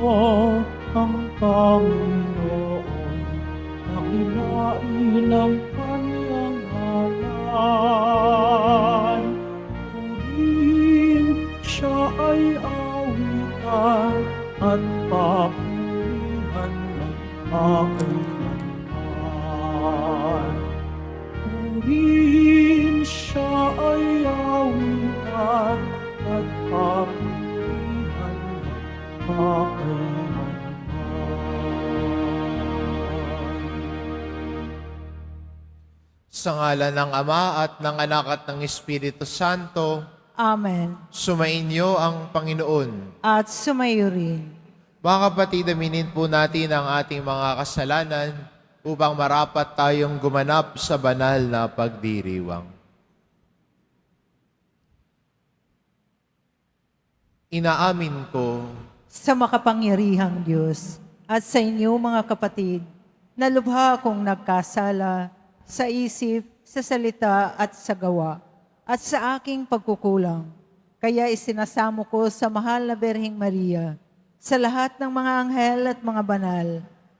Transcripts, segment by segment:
ang Panginoon, dakilain ang kanyang ngalan. Purihin siya ay awitan at papurihan magpakailanman. Purihin siya ay awitan at papurihan magpakailanman. Sa ngalan ng Ama at ng Anak at ng Espiritu Santo, Amen. sumainyo ang Panginoon. At sumayo rin. Mga kapatid, aminin po natin ang ating mga kasalanan upang marapat tayong gumanap sa banal na pagdiriwang. Inaamin ko Sa makapangyarihang Diyos at sa inyo mga kapatid, na lubha akong nagkasala sa isip, sa salita at sa gawa, at sa aking pagkukulang. Kaya isinasamo ko sa mahal na Berheng Maria, sa lahat ng mga anghel at mga banal,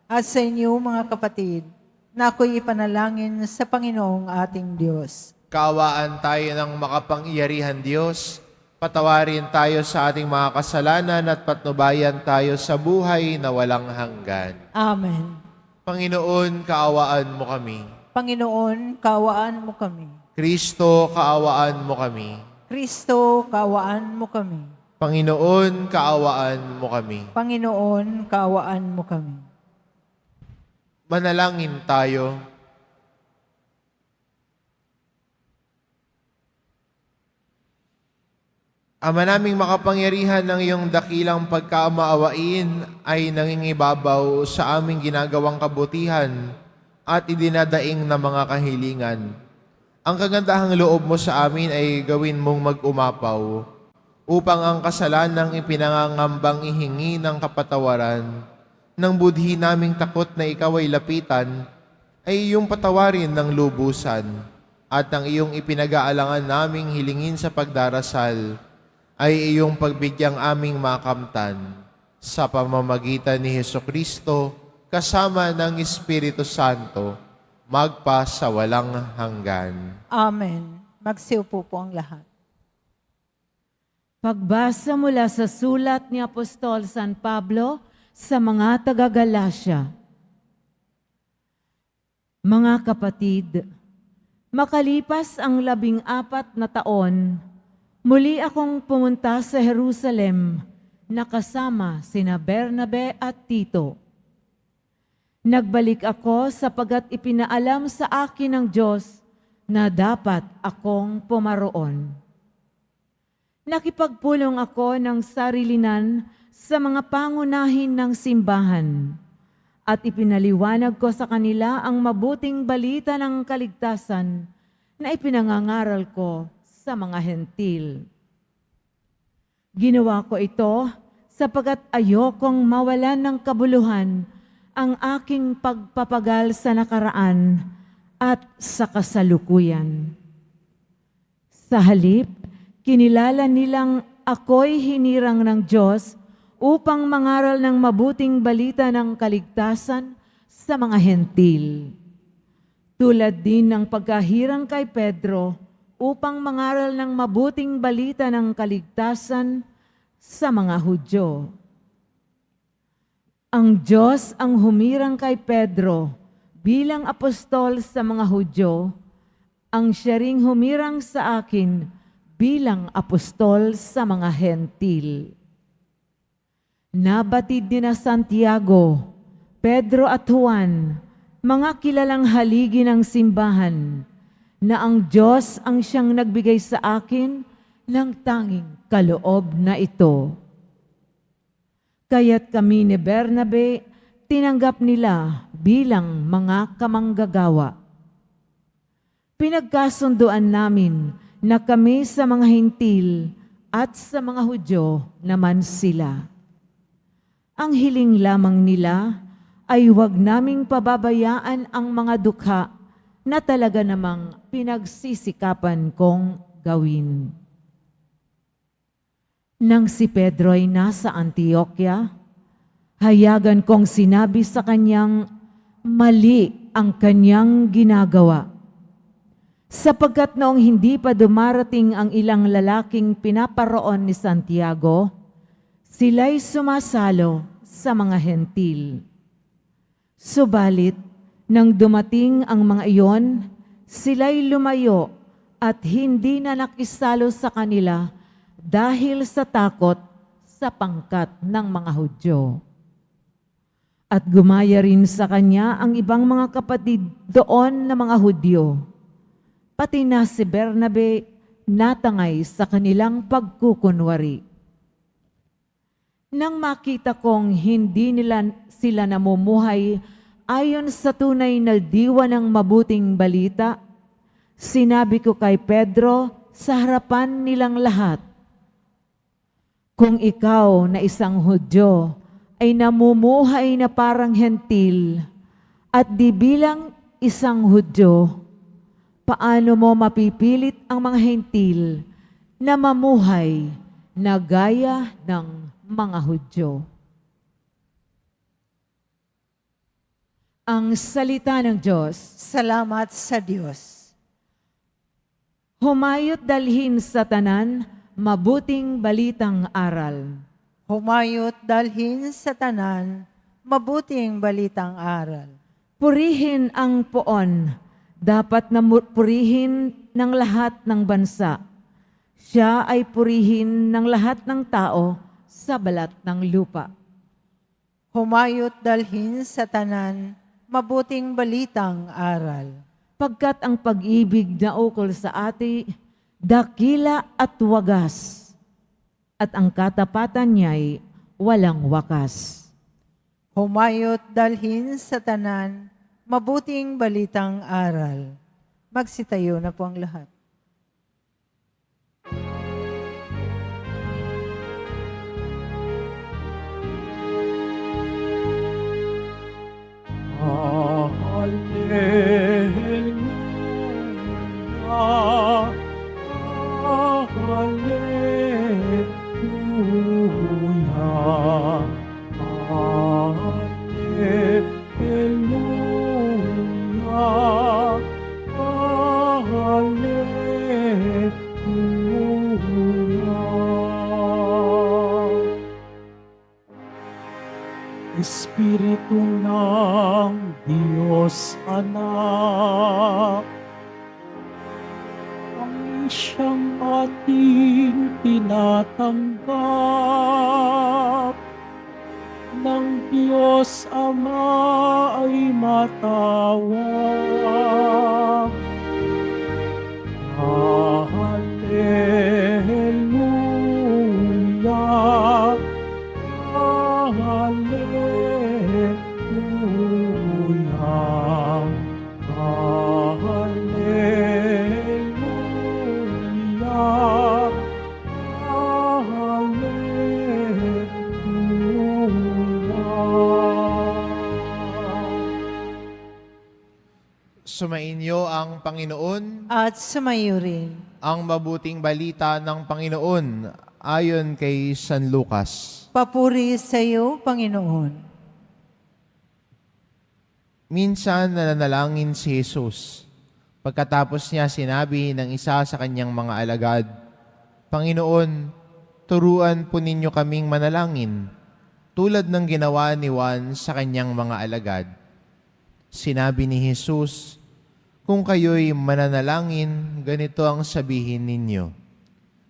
at sa inyo mga kapatid, na ako'y ipanalangin sa Panginoong ating Diyos. kaawaan tayo ng makapangyarihan Diyos, patawarin tayo sa ating mga kasalanan at patnubayan tayo sa buhay na walang hanggan. Amen. Panginoon, kaawaan mo kami. Panginoon, kaawaan mo kami. Kristo, kaawaan mo kami. Kristo, kaawaan mo kami. Panginoon, kaawaan mo kami. Panginoon, kaawaan mo kami. Manalangin tayo. Ama naming makapangyarihan, ng iyong dakilang pagkamaawain ay nangingibabaw sa aming ginagawang kabutihan at idinadaing na mga kahilingan. Ang kagandahang loob mo sa amin ay gawin mong mag-umapaw upang ang kasalanang ipinangangambang ihingi ng kapatawaran ng budhi naming takot na ikaw ay lapitan ay iyong patawarin ng lubusan at ang iyong ipinag-aalangan naming hilingin sa pagdarasal ay iyong pagbigyang aming makamtan sa pamamagitan ni Hesukristo kasama ng Espiritu Santo magpa sa walang hanggan. Amen. Magsiupo po ang lahat. Pagbasa mula sa sulat ni Apostol San Pablo sa mga taga-Galasya. Mga kapatid, makalipas ang 14 na taon, muli akong pumunta sa Jerusalem na kasama sina Bernabe at Tito. Nagbalik ako sapagat ipinaalam sa akin ng Diyos na dapat akong pumaroon. Nakipagpulong ako ng sarilinan sa mga pangunahin ng simbahan at ipinaliwanag ko sa kanila ang mabuting balita ng kaligtasan na ipinangangaral ko sa mga hentil. Ginawa ko ito sapagat ayokong mawalan ng kabuluhan ang aking pagpapagal sa nakaraan at sa kasalukuyan. Sa halip, kinilala nilang ako'y hinirang ng Diyos upang mangaral ng mabuting balita ng kaligtasan sa mga hentil. Tulad din ng pagkahirang kay Pedro upang mangaral ng mabuting balita ng kaligtasan sa mga Hudyo. Ang Diyos ang humirang kay Pedro bilang apostol sa mga Hudyo, ang siya ring humirang sa akin bilang apostol sa mga hentil. Nabatid din na Santiago, Pedro at Juan, mga kilalang haligi ng simbahan, na ang Diyos ang siyang nagbigay sa akin ng tanging kaloob na ito. Kaya't kami ni Bernabe, tinanggap nila bilang mga kamanggagawa. Pinagkasunduan namin na kami sa mga hintil at sa mga Hudyo naman sila. Ang hiling lamang nila ay huwag naming pababayaan ang mga dukha na talaga namang pinagsisikapan kong gawin. Nang si Pedro ay nasa Antioquia, Hayagan kong sinabi sa kanyang mali ang kanyang ginagawa. Sapagkat noong hindi pa dumarating ang ilang lalaking pinaparoon ni Santiago, sila'y sumasalo sa mga hentil. Subalit, nang dumating ang mga iyon, sila'y lumayo at hindi na nakisalo sa kanila dahil sa takot sa pangkat ng mga Hudyo. At gumaya rin sa kanya ang ibang mga kapatid doon na mga Hudyo. Pati na si Bernabe natangay sa kanilang pagkukunwari. Nang makita kong hindi nila sila namumuhay ayon sa tunay na diwa ng mabuting balita, sinabi ko kay Pedro sa harapan nilang lahat, kung ikaw na isang Hudyo ay namumuhay na parang hentil at di bilang isang Hudyo, paano mo mapipilit ang mga hentil na mamuhay na gaya ng mga Hudyo? Ang salita ng Diyos. Salamat sa Diyos. Humayot dalhin sa tanan, mabuting balitang aral. Humayot dalhin sa tanan, mabuting balitang aral. Purihin ang poon, dapat na purihin ng lahat ng bansa. Siya ay purihin ng lahat ng tao sa balat ng lupa. Humayot dalhin sa tanan, mabuting balitang aral. Pagkat ang pag-ibig na ukol sa ati, dakila at wagas, at ang katapatan niya'y walang wakas. Humayot dalhin sa tanan, mabuting balitang aral. Magsitayo na po ang lahat. Hallelujah, hallelujah, hallelujah, hallelujah. Espiritu ng Diyos Anak, ang siyang ating tinatanggap, ng Diyos Ama ay matawag. Hallelujah, hallelujah, hallelujah, hallelujah. Sumainyo ang Panginoon, At sumayo rin. ang mabuting balita ng Panginoon ayon kay San Lucas. Papuri sa iyo, Panginoon. Minsan nananalangin si Jesus. Pagkatapos niya sinabi ng isa sa kanyang mga alagad, Panginoon, turuan po ninyo kaming manalangin, tulad ng ginawa ni Juan sa kanyang mga alagad. Sinabi ni Jesus, kung kayo'y mananalangin, ganito ang sabihin ninyo,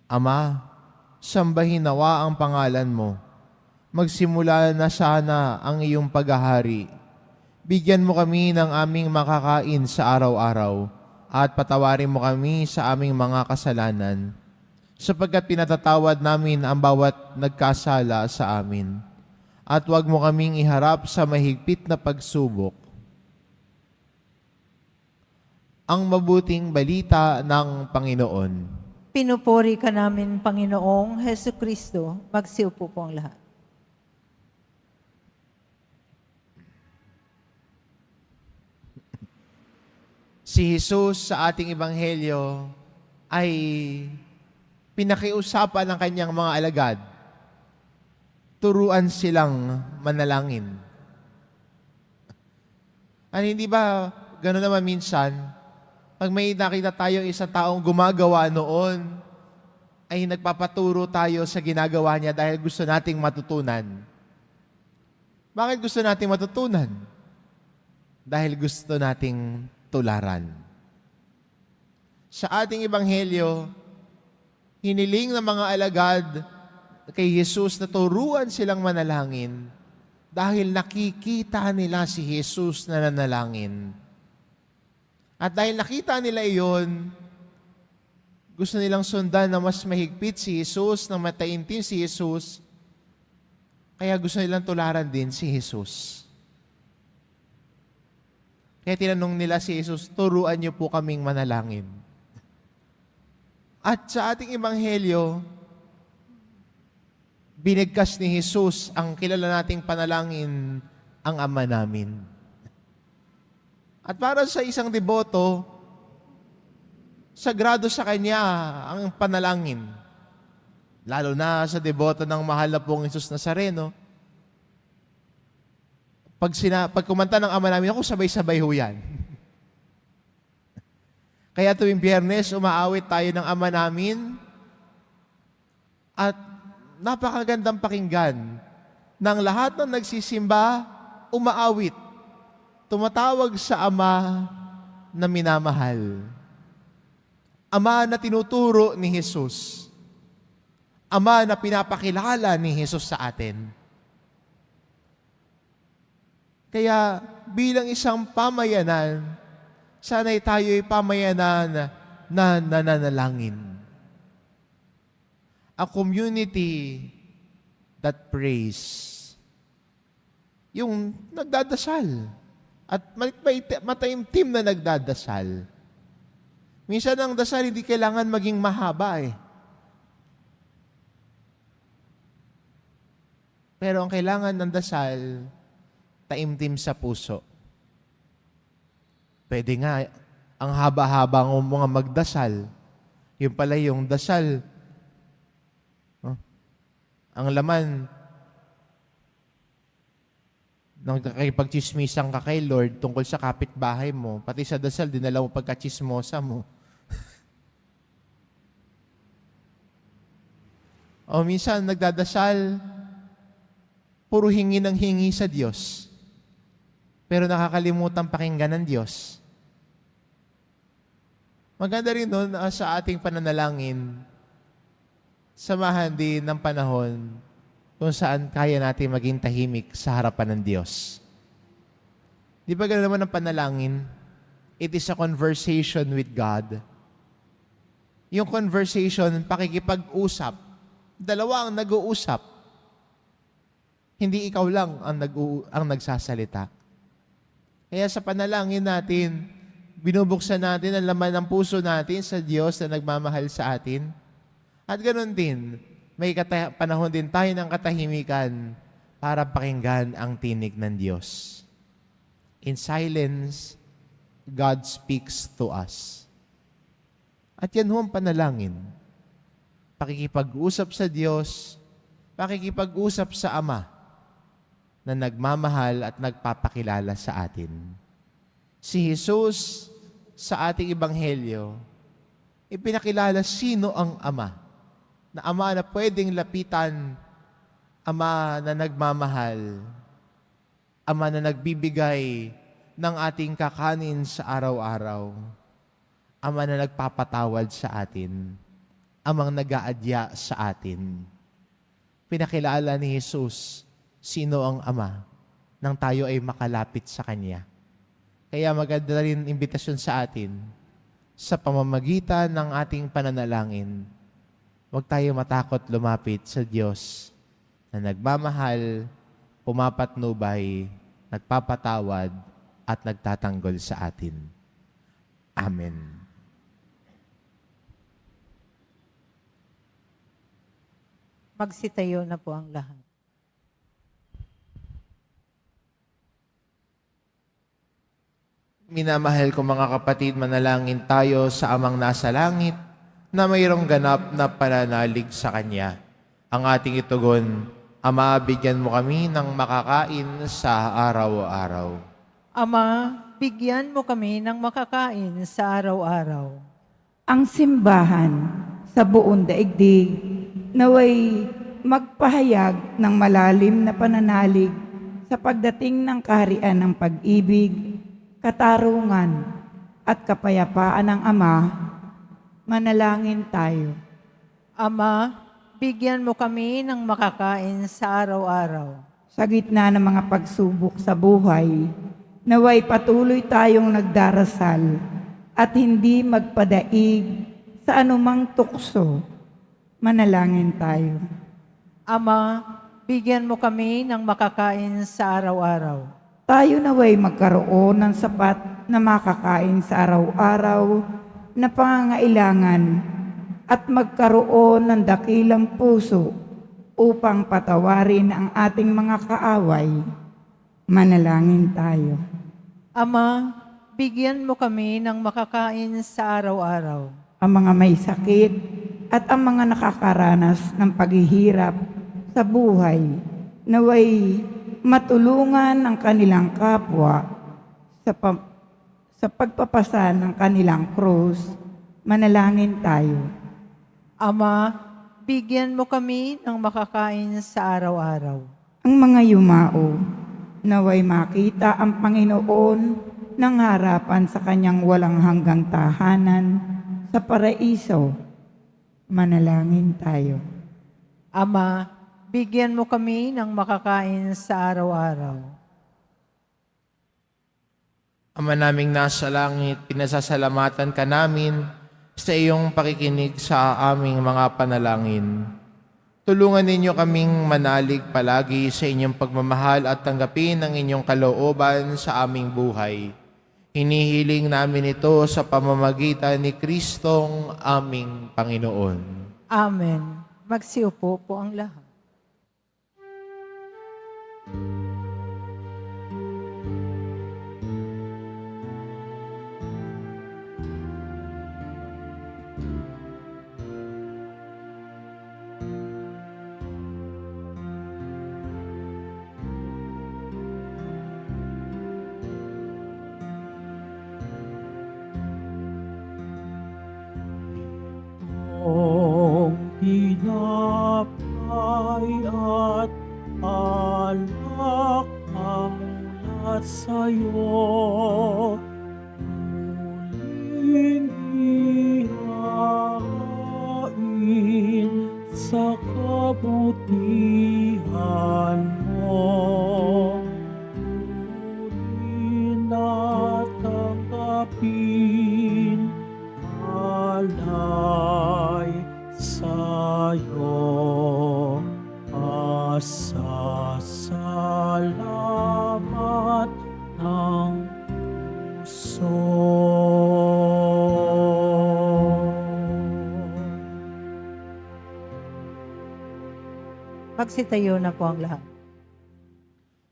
Ama, sambahin nawa ang pangalan mo. Magsimula na sana ang iyong paghahari. Bigyan mo kami ng aming makakain sa araw-araw at patawarin mo kami sa aming mga kasalanan, sapagkat pinatatawad namin ang bawat nagkasala sa amin. At huwag mo kaming iharap sa mahigpit na pagsubok. Ang mabuting balita ng Panginoon. Pinupuri ka namin, Panginoong Hesus Kristo. Magsiupo po ang lahat. Si Jesus sa ating ebanghelyo ay pinakiusapan ng kanyang mga alagad turuan silang manalangin. Ano, hindi ba gano'n naman minsan, pag may nakita tayo isang taong gumagawa noon, ay nagpapaturo tayo sa ginagawa niya dahil gusto nating matutunan. Bakit gusto nating matutunan? Dahil gusto nating tularan. Sa ating ebanghelyo, hiniling ng mga alagad kay Jesus na turuan silang manalangin dahil nakikita nila si Jesus na nanalangin. At dahil nakita nila iyon, gusto nilang sundan na mas mahigpit si Jesus, na mataimtim si Jesus, kaya gusto nilang tularan din si Jesus. Kaya tinanong nila si Jesus, turuan niyo po kaming manalangin. At sa ating ebanghelyo, binigkas ni Jesus ang kilala nating panalangin, ang Ama namin. At para sa isang deboto, sagrado sa kanya ang panalangin. Lalo na sa deboto ng mahal na pong Jesus Nazareno. Pag kumanta ng Ama namin, ako sabay-sabay ho yan. Kaya tuwing Biyernes, umaawit tayo ng Ama namin. At napakagandang pakinggan ng lahat ng nagsisimba, umaawit, tumatawag sa Ama na minamahal. Ama na tinuturo ni Jesus. Ama na pinapakilala ni Jesus sa atin. Kaya bilang isang pamayanan, sana'y tayo'y pamayanan na nananalangin. A community that prays. Yung nagdadasal. At mataimtim na nagdadasal. Minsan ang dasal hindi kailangan maging mahaba eh. Pero ang kailangan ng dasal, taimtim sa puso. Pwede nga, ang haba-haba ng mga magdasal, yun pala yung dasal. Ang laman, nang nakikipagchismisan ka kay Lord tungkol sa kapitbahay mo, pati sa dasal, dinala mo pagkachismosa mo. O minsan, nagdadasal, puro hingi ng hingi sa Diyos. Pero nakakalimutan pakinggan ng Diyos. Maganda rin nun sa ating pananalangin, samahan din ng panahon kung saan kaya natin maging tahimik sa harapan ng Diyos. Di ba gano'n naman ang panalangin? It is a conversation with God. Yung conversation, pakikipag-usap. Dalawa ang nag-uusap. Hindi ikaw lang ang nagsasalita. Kaya sa panalangin natin, binubuksan natin ang laman ng puso natin sa Diyos na nagmamahal sa atin. At ganoon din, may panahon din tayo ng katahimikan para pakinggan ang tinig ng Diyos. In silence, God speaks to us. At yan ho ang panalangin. Pakikipag-usap sa Diyos, pakikipag-usap sa Ama na nagmamahal at nagpapakilala sa atin. Si Jesus sa ating ebanghelyo, ipinakilala sino ang Ama. Na Ama na pwedeng lapitan, Ama na nagmamahal, Ama na nagbibigay ng ating kakanin sa araw-araw, Ama na nagpapatawad sa atin, Amang nag-aadya sa atin. Pinakilala ni Jesus sino ang Ama nang tayo ay makalapit sa Kanya. Kaya maganda rin imbitasyon sa atin sa pamamagitan ng ating pananalangin. Huwag tayo matakot lumapit sa Diyos na nagmamahal, pumapatnubay, nagpapatawad, at nagtatanggol sa atin. Amen. Magsitayo na po ang lahat. Minamahal ko mga kapatid, manalangin tayo sa Amang nasa langit na mayroong ganap na pananalig sa Kanya. Ang ating itugon, Ama, bigyan mo kami ng makakain sa araw-araw. Ama, bigyan mo kami ng makakain sa araw-araw. Ang simbahan sa buong daigdig naway magpahayag ng malalim na pananalig sa pagdating ng kaharian ng pag-ibig, katarungan at kapayapaan ng Ama. Manalangin tayo. Ama, bigyan mo kami ng makakain sa araw-araw. Sa gitna ng mga pagsubok sa buhay, naway patuloy tayong nagdarasal at hindi magpadaig sa anumang tukso. Manalangin tayo. Ama, bigyan mo kami ng makakain sa araw-araw. Tayo naway magkaroon ng sapat na makakain sa araw-araw na pangangailangan at magkaroon ng dakilang puso upang patawarin ang ating mga kaaway. Manalangin tayo. Ama, bigyan mo kami ng makakain sa araw-araw. Ang mga may sakit at ang mga nakakaranas ng paghihirap sa buhay, naway matulungan ang kanilang kapwa sa pagpapasa ng kanilang krus. Manalangin tayo. Ama, bigyan mo kami ng makakain sa araw-araw. Ang mga yumao, naway makita ang Panginoon ng harapan sa kanyang walang hanggang tahanan sa paraiso. Manalangin tayo. Ama, bigyan mo kami ng makakain sa araw-araw. Ama naming nasa langit, pinasasalamatan ka namin sa iyong pakikinig sa aming mga panalangin. Tulungan ninyo kaming manalig palagi sa inyong pagmamahal at tanggapin ang inyong kalooban sa aming buhay. Hinihiling namin ito sa pamamagitan ni Kristong aming Panginoon. Amen. Magsiupo po ang lahat. Ang tinapay at alak na mula sa'yo, muling ihain sa kabutihan mo. Muling natanggapin alay sa'yo, pasasalamat ng puso. Magsitayo na po ang lahat.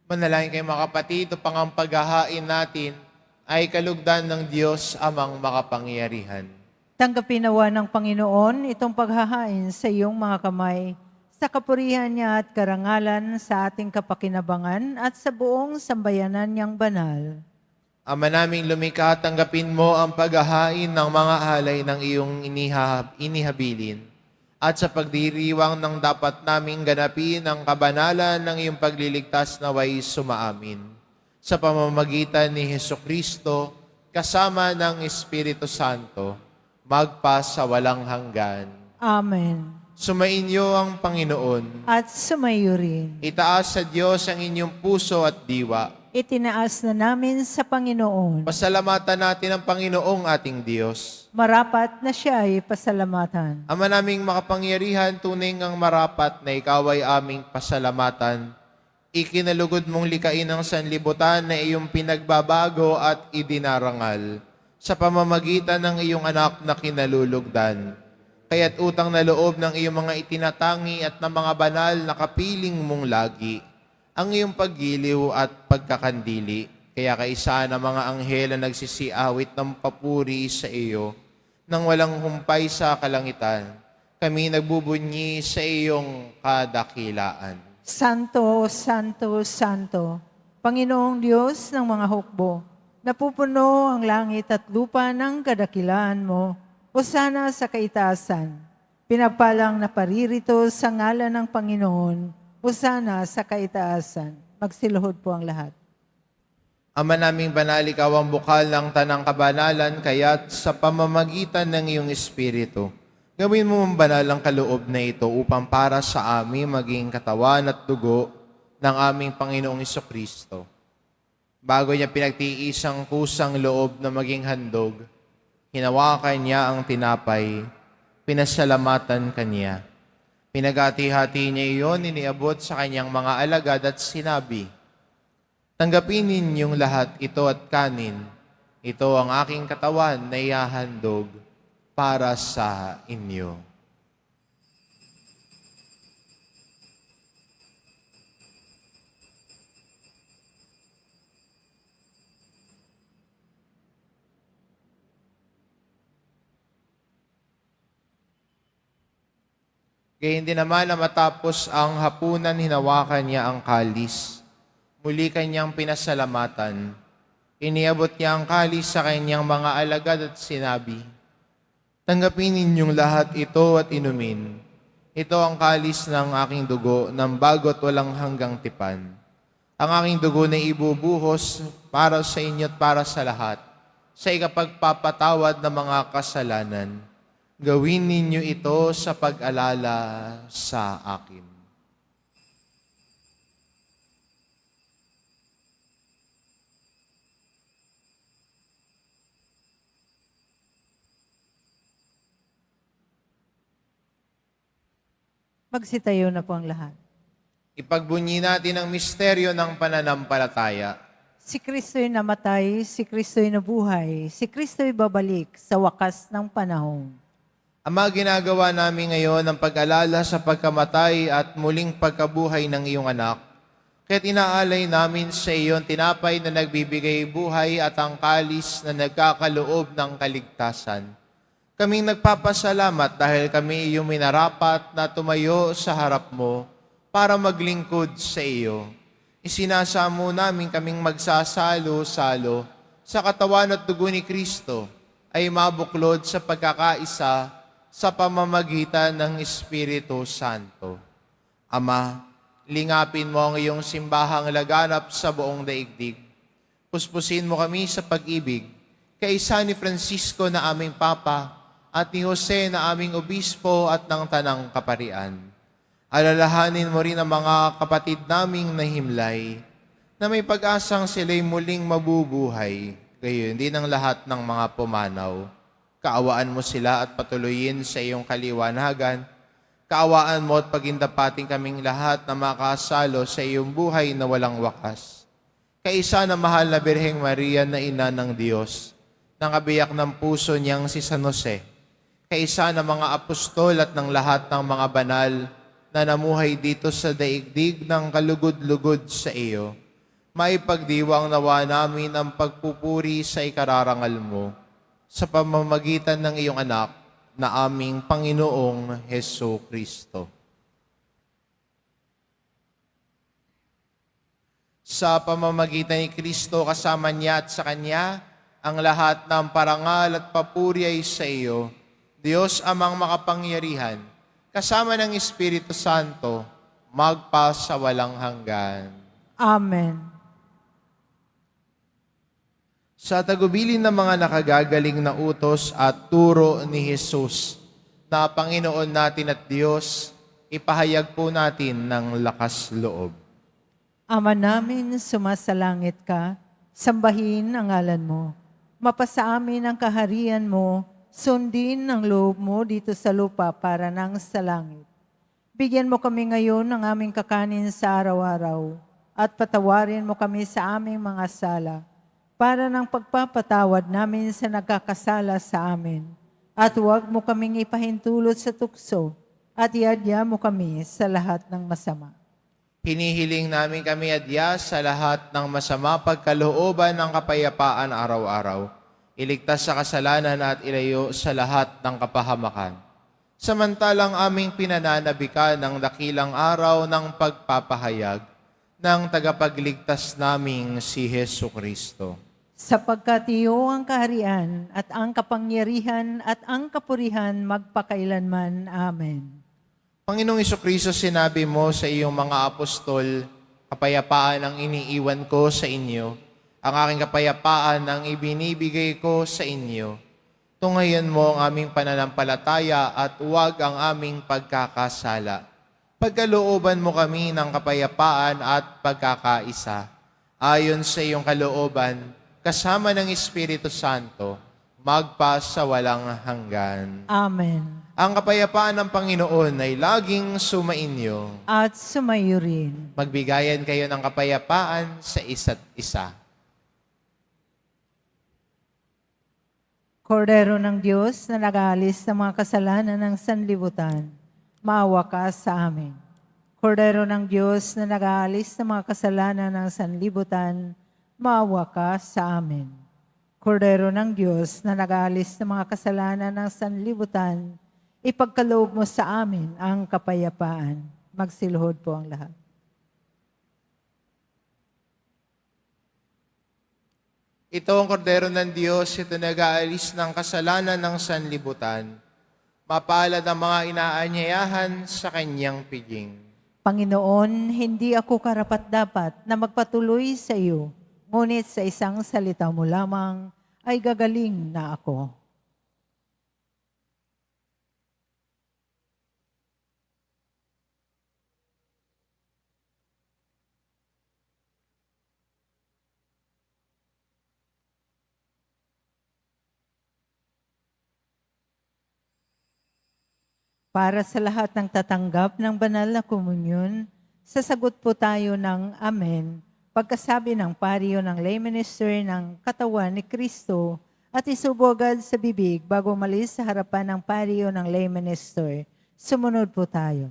Manalangin kayo mga kapatid, upang ang paghahain natin ay kalugdan ng Diyos amang makapangyarihan. Tanggapin nawa ng Panginoon itong paghahain sa iyong mga kamay, sa kapurihan niya at karangalan sa ating kapakinabangan at sa buong sambayanan niyang banal. Ama naming lumikha, tanggapin mo ang paghahain ng mga alay ng iyong inihabilin at sa pagdiriwang ng dapat naming ganapin ang kabanalan ng iyong pagliligtas naway sumaamin. Sa pamamagitan ni Hesukristo, kasama ng Espiritu Santo, magpa sa walang hanggan. Amen. Sumainyo ang Panginoon. At sumayo rin. Itaas sa Diyos ang inyong puso at diwa. Itinaas na namin sa Panginoon. Pasalamatan natin ang Panginoong ating Diyos. Marapat na siya ay pasalamatan. Ama naming makapangyarihan, tunay ang marapat na ikaw ay aming pasalamatan. Ikinalugod mong likain ang sanlibutan na iyong pinagbabago at idinarangal sa pamamagitan ng iyong anak na kinalulugdan. Kaya't utang na loob ng iyong mga itinatangi at ng mga banal na kapiling mong lagi ang iyong paggiliw at pagkakandili. Kaya kaisa ng mga anghel na nagsisiawit ng papuri sa iyo nang walang humpay sa kalangitan, kami nagbubunyi sa iyong kadakilaan. Santo, Santo, Santo, Panginoong Diyos ng mga hukbo, napupuno ang langit at lupa ng kadakilaan mo, hosana sa kaitaasan. Pinagpalang na paririto sa ngalan ng Panginoon, hosana sa kaitaasan. Magsiluhod po ang lahat. Ama naming banal, ikaw ang bukal ng tanang kabanalan, kaya't sa pamamagitan ng iyong Espiritu, gawin mo ang banal ang kaloob na ito upang para sa amin maging katawan at dugo ng aming Panginoong Kristo. Bago niya pinagtiis ang kusang loob na maging handog, hinawakan niya ang tinapay, pinasalamatan kanya. Pinagati-hati niya iyon, iniabot sa kanyang mga alagad at sinabi, "Tanggapin ninyong lahat ito at kanin. Ito ang aking katawan na ihahandog para sa inyo." Gayun din naman na matapos ang hapunan, hinawakan niya ang kalis. Muli kanyang pinasalamatan. Iniabot niya ang kalis sa kanyang mga alagad at sinabi, "Tanggapin ninyong lahat ito at inumin. Ito ang kalis ng aking dugo ng bago't walang hanggang tipan. Ang aking dugo na ibubuhos para sa inyo at para sa lahat, sa ikapagpapatawad ng mga kasalanan. Gawin ninyo ito sa pag-alala sa akin." Magsitayo na po ang lahat. Ipagbunyi natin ang misteryo ng pananampalataya. Si Kristo'y namatay, si Kristo'y nabuhay, si Kristo'y babalik sa wakas ng panahon. Ama, ginagawa namin ngayon ang pag-alala sa pagkamatay at muling pagkabuhay ng iyong anak. Kaya't inaalay namin sa iyo ang tinapay na nagbibigay buhay at ang kalis na nagkakaloob ng kaligtasan. Kaming nagpapasalamat dahil kami iyong minarapat na tumayo sa harap mo para maglingkod sa iyo. Isinasamo namin kaming magsasalo-salo sa katawan at dugo ni Kristo ay mabuklod sa pagkakaisa sa pamamagitan ng Espiritu Santo. Ama, lingapin mo ang iyong simbahang laganap sa buong daigdig. Puspusin mo kami sa pag-ibig, kaisa ni Francisco na aming Papa at ni Jose na aming Obispo at ng Tanang Kaparian. Alalahanin mo rin ang mga kapatid naming nahimlay na may pag-asang sila'y muling mabubuhay, gayon din ang lahat ng mga pumanaw. Kaawaan mo sila at patuloyin sa iyong kaliwanagan. Kaawaan mo at pagindapating kaming lahat na makasalo sa iyong buhay na walang wakas. Kaisa na mahal na Birheng Maria na ina ng Diyos, ng kabiyak ng puso niyang si San Jose, kaisa na mga apostol at ng lahat ng mga banal na namuhay dito sa daigdig ng kalugod-lugod sa iyo, maipagdiwang nawa namin ang pagpupuri sa ikararangal mo sa pamamagitan ng iyong anak na aming Panginoong Heso Kristo. Sa pamamagitan ni Kristo, kasama niya at sa Kanya, ang lahat ng parangal at papuri ay sa iyo, Diyos amang makapangyarihan, kasama ng Espiritu Santo, magpa sa walang hanggan. Amen. Sa tagubilin ng mga nakagagaling na utos at turo ni Jesus, na Panginoon natin at Diyos, ipahayag po natin ng lakas loob. Ama namin, sumasalangit ka, sambahin ang ngalan mo. Mapasa amin ang kaharian mo, sundin ang loob mo dito sa lupa para nang sa langit. Bigyan mo kami ngayon ng aming kakanin sa araw-araw at patawarin mo kami sa aming mga sala para ng pagpapatawad namin sa nagkakasala sa amin. At huwag mo kaming ipahintulot sa tukso at iadya mo kami sa lahat ng masama. Hinihiling namin kami adya sa lahat ng masama pagkalooban ng kapayapaan araw-araw. Iligtas sa kasalanan at ilayo sa lahat ng kapahamakan. samantalang aming pinananabikan ng dakilang araw ng pagpapahayag ng tagapagligtas naming si Hesu Kristo. Sapagkat iyo ang kaharian at ang kapangyarihan at ang kapurihan magpakailanman. Amen. Panginoong Kristo, sinabi mo sa iyong mga apostol, kapayapaan ang iniiwan ko sa inyo, ang aking kapayapaan ang ibinibigay ko sa inyo. Tunghayan mo ang aming pananampalataya at huwag ang aming pagkakasala. Pagkalooban mo kami ng kapayapaan at pagkakaisa. Ayon sa iyong kalooban, kasama ng Espiritu Santo, magpa sa walang hanggan. Amen. Ang kapayapaan ng Panginoon ay laging sumainyo. At sumayo rin. Magbigayan kayo ng kapayapaan sa isa't isa. Kordero ng Diyos na nag-aalis ng mga kasalanan ng sanlibutan, maawa ka sa amin. Kordero ng Diyos na nag-aalis ng mga kasalanan ng sanlibutan, maawa ka sa amin. Kordero ng Diyos na nag-aalis ng mga kasalanan ng sanlibutan, ipagkaloob mo sa amin ang kapayapaan. Magsiluhod po ang lahat. Ito ang kordero ng Diyos, ito nag-aalis ng kasalanan ng sanlibutan. Mapalad ang mga inaanyayahan sa kanyang piging. Panginoon, hindi ako karapat-dapat na magpatuloy sa iyo, ngunit sa isang salita mo lamang ay gagaling na ako. Para sa lahat ng tatanggap ng banal na komunyon, sasagot po tayo ng Amen pagkasabi ng pariyo ng lay minister ng katawan ni Kristo at isubo agad sa bibig bago umalis sa harapan ng pariyo ng lay minister. Sumunod po tayo.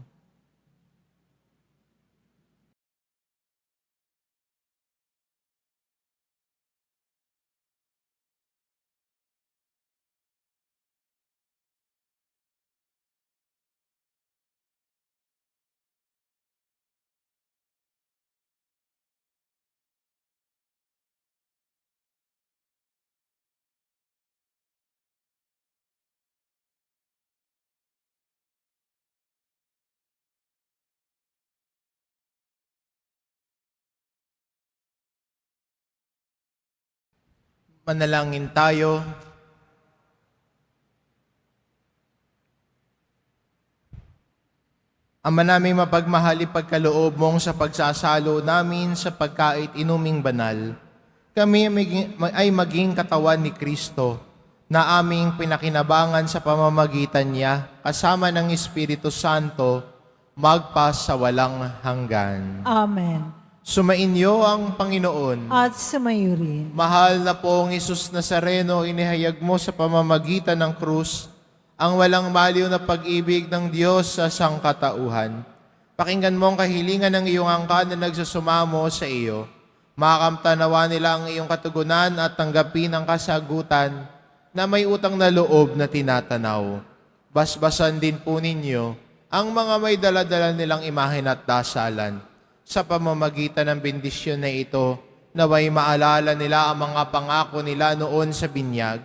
Manalangin tayo. Ama namin mapagmahal, ipagkaloob mong sa pagsasalo namin sa pagkait inuming banal, kami ay maging katawan ni Kristo na aming pinakinabangan sa pamamagitan niya kasama ng Espiritu Santo magpa sa walang hanggan. Amen. Sumainyo ang Panginoon. At sumayo rin. Mahal na pong Isus Nazareno, inihayag mo sa pamamagitan ng krus ang walang maliw na pag-ibig ng Diyos sa sangkatauhan. Pakinggan mo ang kahilingan ng iyong angkan na nagsusumamo sa iyo. Makamtanawa nila ang iyong katugunan at tanggapin ang kasagutan na may utang na loob na tinatanaw. Basbasan din po ninyo ang mga may daladala nilang imahen at dasalan. Sa pamamagitan ng bendisyon na ito, naway maalala nila ang mga pangako nila noon sa binyag,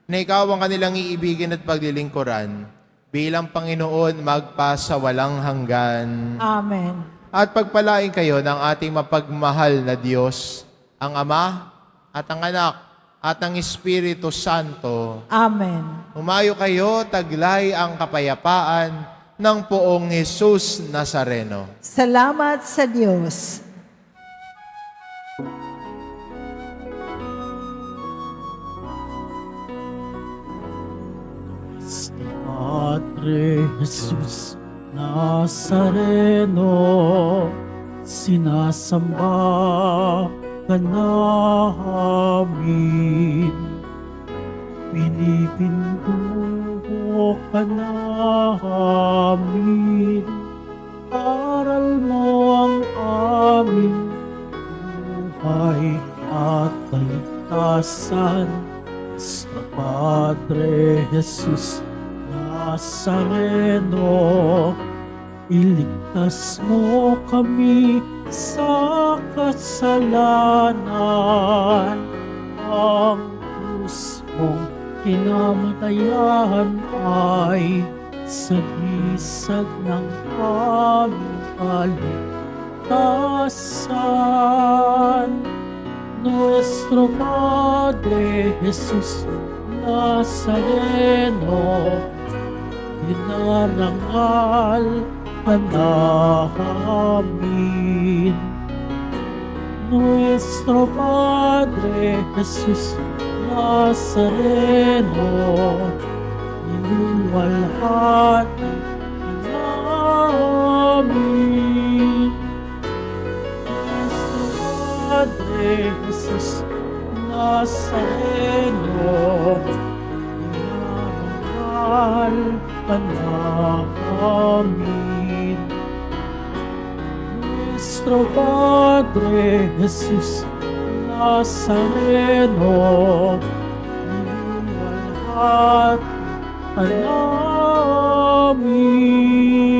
na ikaw ang kanilang iibigin at paglilingkuran, bilang Panginoon magpa sa walang hanggan. Amen. At pagpalain kayo ng ating mapagmahal na Diyos, ang Ama at ang Anak at ang Espiritu Santo. Amen. Humayo kayo, taglay ang kapayapaan ng poong Jesus Nazareno. Salamat sa Diyos. Padre Jesus Nazareno, sinasamba ka namin. Pinipinduho ka namin. Aral mo ang aming buhay at kaligtasan. Basta Padre Jesus Nazareno, iligtas mo kami sa kasalanan. Ang krus mong kinamatayan ay sagisag ng aming kaligtasan. Nuestro Padre Jesus Nazareno, dinarangal ka namin. Nuestro Padre Jesus Nazareno, niluwalhati ka namin. Nuestro Padre Jesus Nazareno, dinarangal ka namin. Nuestro Padre Jesus Nazareno, niluwalhati ka namin.